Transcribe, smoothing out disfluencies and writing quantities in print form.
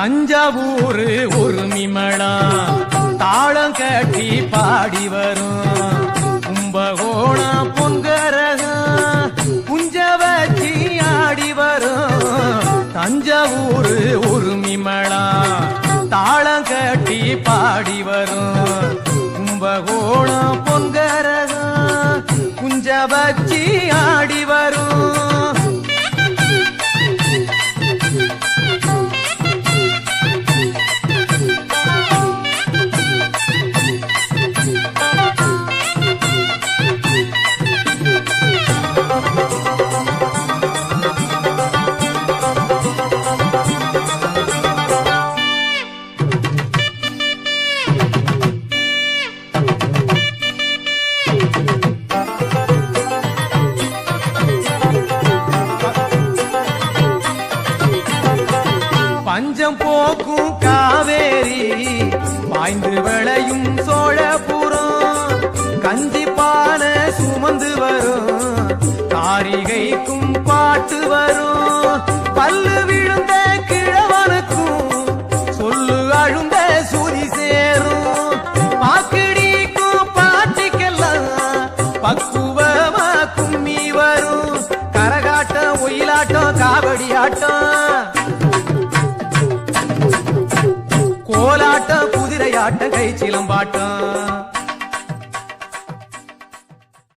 தஞ்சாவூர் உரிமைமேளா தாளம் கட்டி பாடி வரும் கும்பகோணம் பொங்கரகம் குஞ்ச வச்சி ஆடி வரும் தஞ்சாவூர் உரிமைமேளா தாளம் கட்டி பாடி வரும் கும்பகோணம் பொங்கரகம் குஞ்ச வச்சி ஆடி வரும் பஞ்சம் போக்கும் காவேரி பாய்ந்து விளையும் சோழபுரம் கஞ்சி பான சுமந்து வரும் காரிகைக்கும் பாட்டு வரும் பல்லு விழுந்த கிழவனுக்கும் சொல்லு அழுந்த சுதி சேரும் பாக்கிடிக்கும் பாட்டிக்கெல்லாம் பக்குவமா கும்மி வரும் கரகாட்டம் ஒயிலாட்டம் காவடி ஆட்டம் கோலாட்டம் குதிரையாட்டம் கை சிலம்பாட்டம்